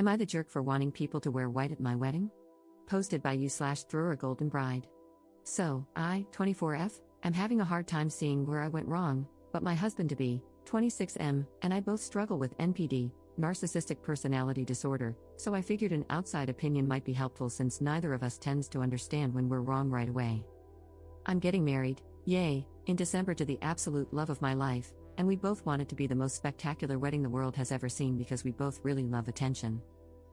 Am I the jerk for wanting people to wear white at my wedding? Posted by you/through a golden bride. So, I, 24F, am having a hard time seeing where I went wrong, but my husband-to-be, 26M, and I both struggle with NPD, narcissistic personality disorder, so I figured an outside opinion might be helpful since neither of us tends to understand when we're wrong right away. I'm getting married, yay, in December to the absolute love of my life, and we both want it to be the most spectacular wedding the world has ever seen because we both really love attention.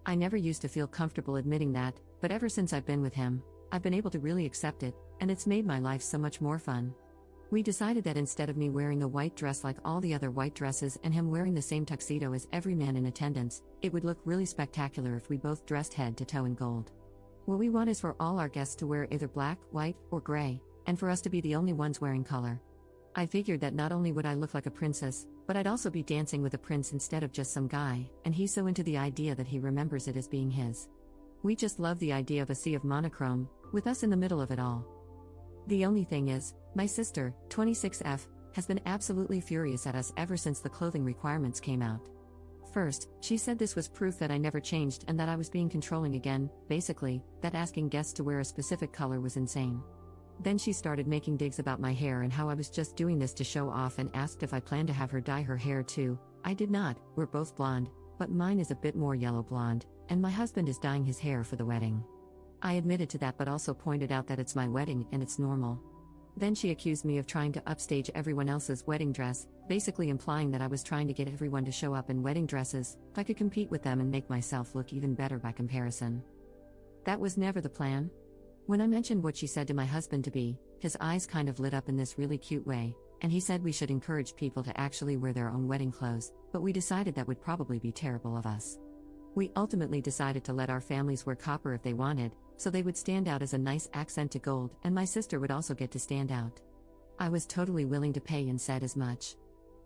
I never used to feel comfortable admitting that, but ever since I've been with him, I've been able to really accept it, and it's made my life so much more fun. We decided that instead of me wearing a white dress like all the other white dresses and him wearing the same tuxedo as every man in attendance, it would look really spectacular if we both dressed head to toe in gold. What we want is for all our guests to wear either black, white, or gray, and for us to be the only ones wearing color. I figured that not only would I look like a princess, but I'd also be dancing with a prince instead of just some guy, and he's so into the idea that he remembers it as being his. We just love the idea of a sea of monochrome, with us in the middle of it all. The only thing is, my sister, 26F, has been absolutely furious at us ever since the clothing requirements came out. First, she said this was proof that I never changed and that I was being controlling again, basically, that asking guests to wear a specific color was insane. Then she started making digs about my hair and how I was just doing this to show off and asked if I planned to have her dye her hair too. I did not, we're both blonde, but mine is a bit more yellow blonde, and my husband is dyeing his hair for the wedding. I admitted to that but also pointed out that it's my wedding and it's normal. Then she accused me of trying to upstage everyone else's wedding dress, basically implying that I was trying to get everyone to show up in wedding dresses, if I could compete with them and make myself look even better by comparison. That was never the plan. When I mentioned what she said to my husband-to-be, his eyes kind of lit up in this really cute way, and he said we should encourage people to actually wear their own wedding clothes, but we decided that would probably be terrible of us. We ultimately decided to let our families wear copper if they wanted, so they would stand out as a nice accent to gold, and my sister would also get to stand out. I was totally willing to pay and said as much.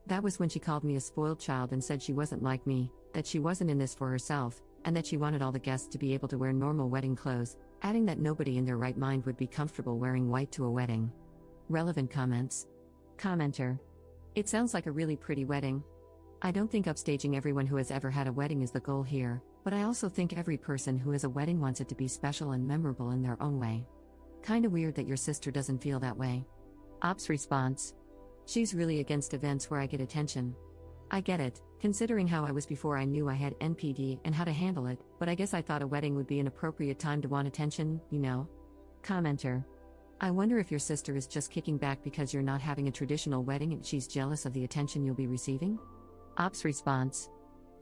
That was when she called me a spoiled child and said she wasn't like me, that she wasn't in this for herself, and that she wanted all the guests to be able to wear normal wedding clothes, adding that nobody in their right mind would be comfortable wearing white to a wedding. Relevant comments. Commenter. It sounds like a really pretty wedding. I don't think upstaging everyone who has ever had a wedding is the goal here, but I also think every person who has a wedding wants it to be special and memorable in their own way. Kinda weird that your sister doesn't feel that way. Ops response. She's really against events where I get attention. I get it, considering how I was before I knew I had NPD and how to handle it, but I guess I thought a wedding would be an appropriate time to want attention, you know? Commenter. I wonder if your sister is just kicking back because you're not having a traditional wedding and she's jealous of the attention you'll be receiving? Ops response.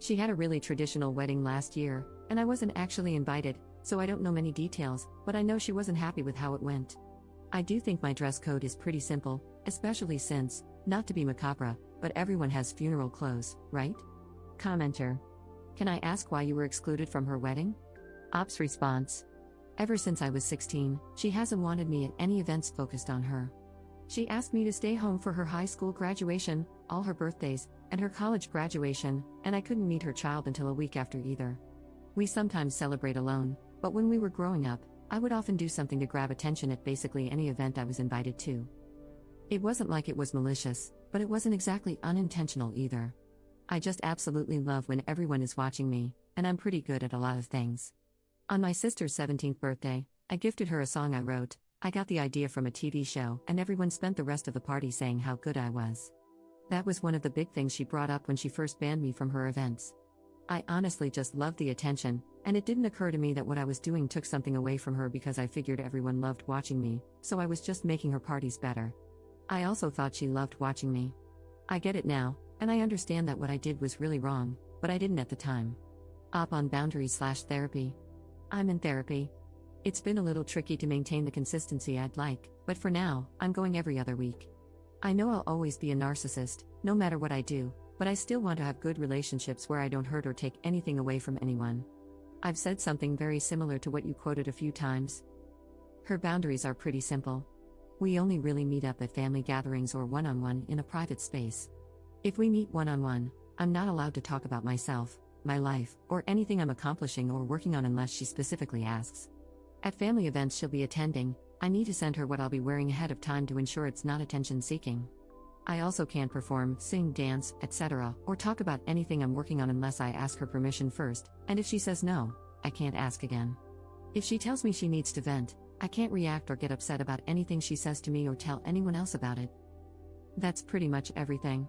She had a really traditional wedding last year, and I wasn't actually invited, so I don't know many details, but I know she wasn't happy with how it went. I do think my dress code is pretty simple, especially since, not to be macabre, but everyone has funeral clothes, right? Commenter. Can I ask why you were excluded from her wedding? Ops response. Ever since I was 16, she hasn't wanted me at any events focused on her. She asked me to stay home for her high school graduation, all her birthdays, and her college graduation, and I couldn't meet her child until a week after either. We sometimes celebrate alone, but when we were growing up, I would often do something to grab attention at basically any event I was invited to. It wasn't like it was malicious, but it wasn't exactly unintentional either. I just absolutely love when everyone is watching me, and I'm pretty good at a lot of things. On my sister's 17th birthday, I gifted her a song I wrote. I got the idea from a TV show, and everyone spent the rest of the party saying how good I was. That was one of the big things she brought up when she first banned me from her events. I honestly just loved the attention, and it didn't occur to me that what I was doing took something away from her because I figured everyone loved watching me, so I was just making her parties better. I also thought she loved watching me. I get it now, and I understand that what I did was really wrong, but I didn't at the time. Op on boundaries/therapy. I'm in therapy. It's been a little tricky to maintain the consistency I'd like, but for now, I'm going every other week. I know I'll always be a narcissist, no matter what I do, but I still want to have good relationships where I don't hurt or take anything away from anyone. I've said something very similar to what you quoted a few times. Her boundaries are pretty simple. We only really meet up at family gatherings or one-on-one in a private space. If we meet one-on-one, I'm not allowed to talk about myself, my life, or anything I'm accomplishing or working on unless she specifically asks. At family events she'll be attending, I need to send her what I'll be wearing ahead of time to ensure it's not attention-seeking. I also can't perform, sing, dance, etc., or talk about anything I'm working on unless I ask her permission first, and if she says no, I can't ask again. If she tells me she needs to vent, I can't react or get upset about anything she says to me or tell anyone else about it. That's pretty much everything.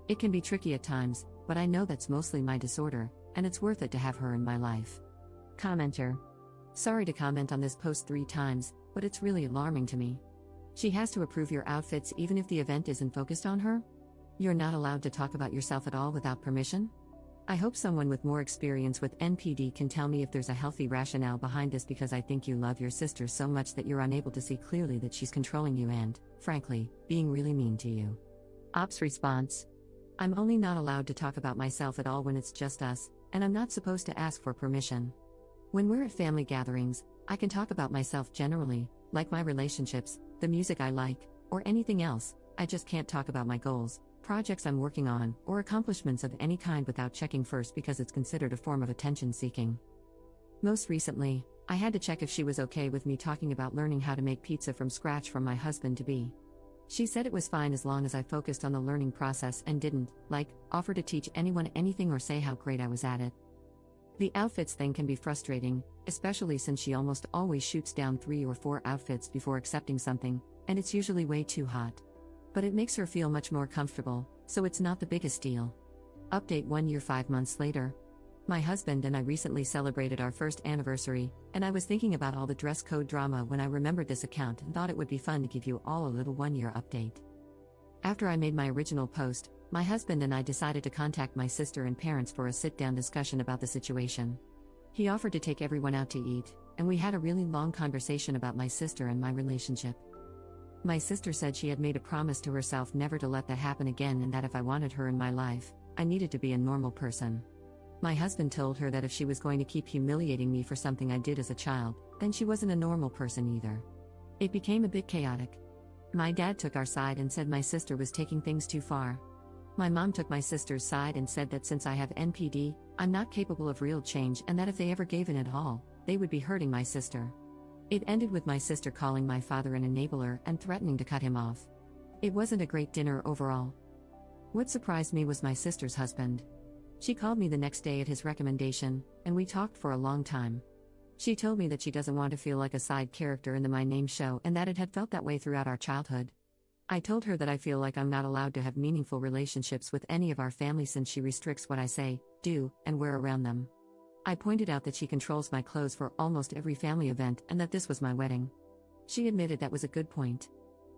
It can be tricky at times, but I know that's mostly my disorder, and it's worth it to have her in my life. Commenter. Sorry to comment on this post 3 times, but it's really alarming to me. She has to approve your outfits even if the event isn't focused on her? You're not allowed to talk about yourself at all without permission? I hope someone with more experience with NPD can tell me if there's a healthy rationale behind this, because I think you love your sister so much that you're unable to see clearly that she's controlling you and, frankly, being really mean to you. Ops response. I'm only not allowed to talk about myself at all when it's just us, and I'm not supposed to ask for permission. When we're at family gatherings, I can talk about myself generally, like my relationships, the music I like, or anything else. I just can't talk about my goals, projects I'm working on, or accomplishments of any kind without checking first, because it's considered a form of attention seeking. Most recently, I had to check if she was okay with me talking about learning how to make pizza from scratch from my husband-to-be. She said it was fine as long as I focused on the learning process and didn't, offer to teach anyone anything or say how great I was at it. The outfits thing can be frustrating, especially since she almost always shoots down 3 or 4 outfits before accepting something, and it's usually way too hot. But it makes her feel much more comfortable, so it's not the biggest deal. Update 1 year 5 months later. My husband and I recently celebrated our first anniversary, and I was thinking about all the dress code drama when I remembered this account and thought it would be fun to give you all a little 1 year update. After I made my original post, my husband and I decided to contact my sister and parents for a sit-down discussion about the situation. He offered to take everyone out to eat, and we had a really long conversation about my sister and my relationship. My sister said she had made a promise to herself never to let that happen again, and that if I wanted her in my life, I needed to be a normal person. My husband told her that if she was going to keep humiliating me for something I did as a child, then she wasn't a normal person either. It became a bit chaotic. My dad took our side and said my sister was taking things too far. My mom took my sister's side and said that since I have NPD, I'm not capable of real change, and that if they ever gave in at all, they would be hurting my sister. It ended with my sister calling my father an enabler and threatening to cut him off. It wasn't a great dinner overall. What surprised me was my sister's husband. She called me the next day at his recommendation, and we talked for a long time. She told me that she doesn't want to feel like a side character in the My Name show, and that it had felt that way throughout our childhood. I told her that I feel like I'm not allowed to have meaningful relationships with any of our family since she restricts what I say, do, and wear around them. I pointed out that she controls my clothes for almost every family event and that this was my wedding. She admitted that was a good point.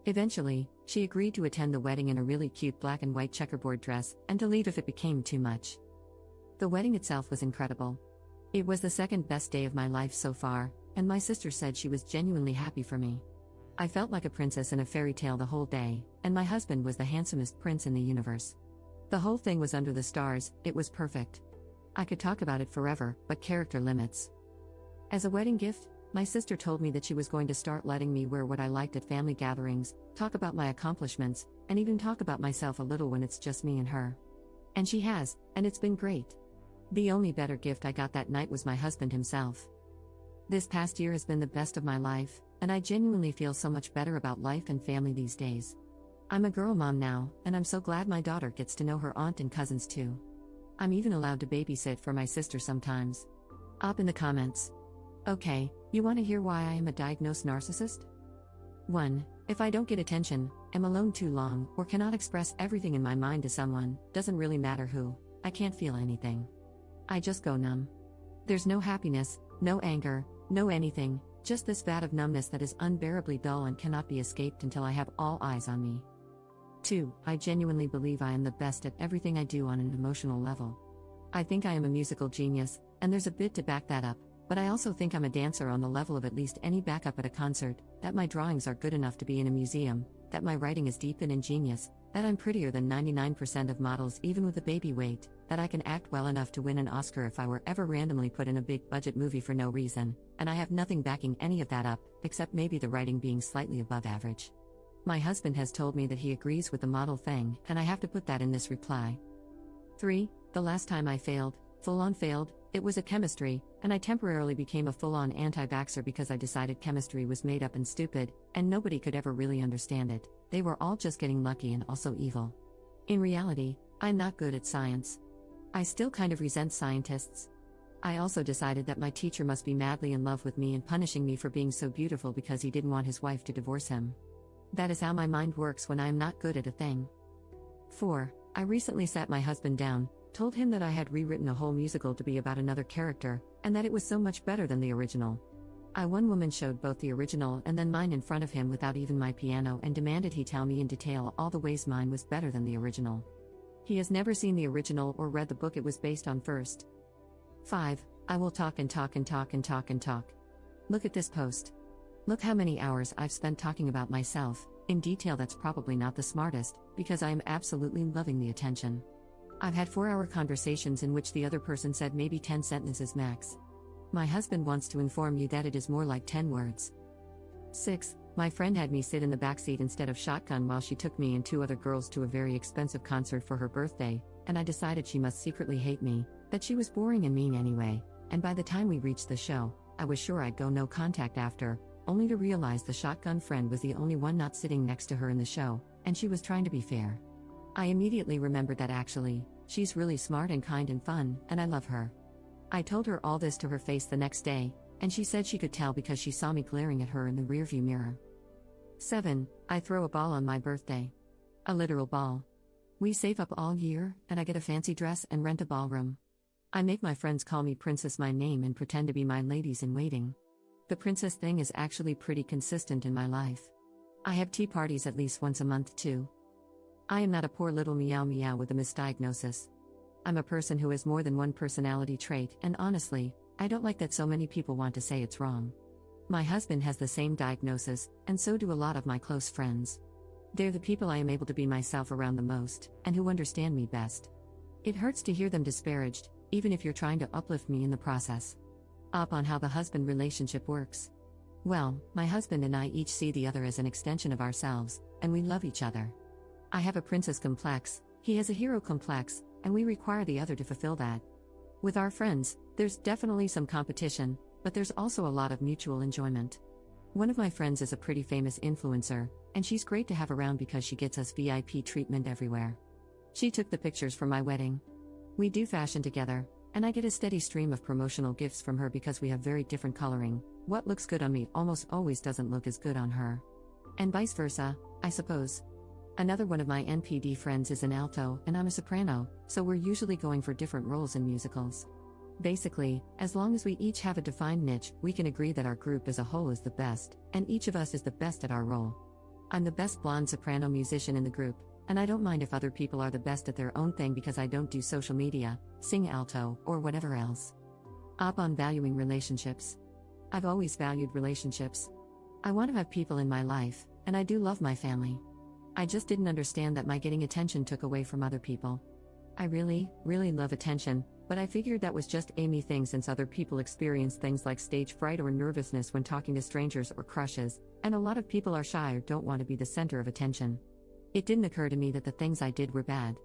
Eventually, she agreed to attend the wedding in a really cute black and white checkerboard dress, and to leave if it became too much. The wedding itself was incredible. It was the second best day of my life so far, and my sister said she was genuinely happy for me. I felt like a princess in a fairy tale the whole day, and my husband was the handsomest prince in the universe. The whole thing was under the stars, it was perfect. I could talk about it forever, but character limits. As a wedding gift, my sister told me that she was going to start letting me wear what I liked at family gatherings, talk about my accomplishments, and even talk about myself a little when it's just me and her. And she has, and it's been great. The only better gift I got that night was my husband himself. This past year has been the best of my life, and I genuinely feel so much better about life and family these days. I'm a girl mom now, and I'm so glad my daughter gets to know her aunt and cousins too. I'm even allowed to babysit for my sister sometimes. Up in the comments. Okay, you want to hear why I am a diagnosed narcissist? 1. If I don't get attention, am alone too long, or cannot express everything in my mind to someone, doesn't really matter who, I can't feel anything. I just go numb. There's no happiness, no anger, no anything, just this vat of numbness that is unbearably dull and cannot be escaped until I have all eyes on me. 2. I genuinely believe I am the best at everything I do on an emotional level. I think I am a musical genius, and there's a bit to back that up, but I also think I'm a dancer on the level of at least any backup at a concert, that my drawings are good enough to be in a museum, that my writing is deep and ingenious, that I'm prettier than 99% of models even with a baby weight, that I can act well enough to win an Oscar if I were ever randomly put in a big-budget movie for no reason, and I have nothing backing any of that up, except maybe the writing being slightly above average. My husband has told me that he agrees with the model thing, and I have to put that in this reply. 3. The last time I failed, full-on failed, It was a chemistry, and I temporarily became a full-on anti-vaxxer because I decided chemistry was made up and stupid, and nobody could ever really understand it. They were all just getting lucky and also evil. In reality, I'm not good at science. I still kind of resent scientists. I also decided that my teacher must be madly in love with me and punishing me for being so beautiful because he didn't want his wife to divorce him. That is how my mind works when I am not good at a thing. 4. I recently sat my husband down, told him that I had rewritten a whole musical to be about another character, and that it was so much better than the original. One woman showed both the original and then mine in front of him without even my piano and demanded he tell me in detail all the ways mine was better than the original. He has never seen the original or read the book it was based on first. 5. I will talk and talk and talk and talk and talk. Look at this post. Look how many hours I've spent talking about myself, in detail. That's probably not the smartest, because I am absolutely loving the attention. I've had 4-hour conversations in which the other person said maybe 10 sentences max. My husband wants to inform you that it is more like 10 words. 6. My friend had me sit in the backseat instead of shotgun while she took me and 2 other girls to a very expensive concert for her birthday, and I decided she must secretly hate me, that she was boring and mean anyway, and by the time we reached the show, I was sure I'd go no contact after, only to realize the shotgun friend was the only one not sitting next to her in the show, and she was trying to be fair. I immediately remembered that actually, she's really smart and kind and fun, and I love her. I told her all this to her face the next day, and she said she could tell because she saw me glaring at her in the rearview mirror. 7. I throw a ball on my birthday. A literal ball. We save up all year, and I get a fancy dress and rent a ballroom. I make my friends call me Princess my name and pretend to be my ladies in waiting. The princess thing is actually pretty consistent in my life. I have tea parties at least once a month too. I am not a poor little meow meow with a misdiagnosis. I'm a person who has more than one personality trait, and honestly, I don't like that so many people want to say it's wrong. My husband has the same diagnosis, and so do a lot of my close friends. They're the people I am able to be myself around the most, and who understand me best. It hurts to hear them disparaged, even if you're trying to uplift me in the process. Up on how the husband relationship works. Well, my husband and I each see the other as an extension of ourselves, and we love each other. I have a princess complex, he has a hero complex, and we require the other to fulfill that. With our friends, there's definitely some competition, but there's also a lot of mutual enjoyment. One of my friends is a pretty famous influencer, and she's great to have around because she gets us VIP treatment everywhere. She took the pictures for my wedding. We do fashion together, and I get a steady stream of promotional gifts from her because we have very different coloring. What looks good on me almost always doesn't look as good on her. And vice versa, I suppose. Another one of my NPD friends is an alto, and I'm a soprano, so we're usually going for different roles in musicals. Basically, as long as we each have a defined niche, we can agree that our group as a whole is the best, and each of us is the best at our role. I'm the best blonde soprano musician in the group, and I don't mind if other people are the best at their own thing because I don't do social media, sing alto, or whatever else. Up on valuing relationships. I've always valued relationships. I want to have people in my life, and I do love my family. I just didn't understand that my getting attention took away from other people. I really, really love attention, but I figured that was just a me thing since other people experience things like stage fright or nervousness when talking to strangers or crushes, and a lot of people are shy or don't want to be the center of attention. It didn't occur to me that the things I did were bad,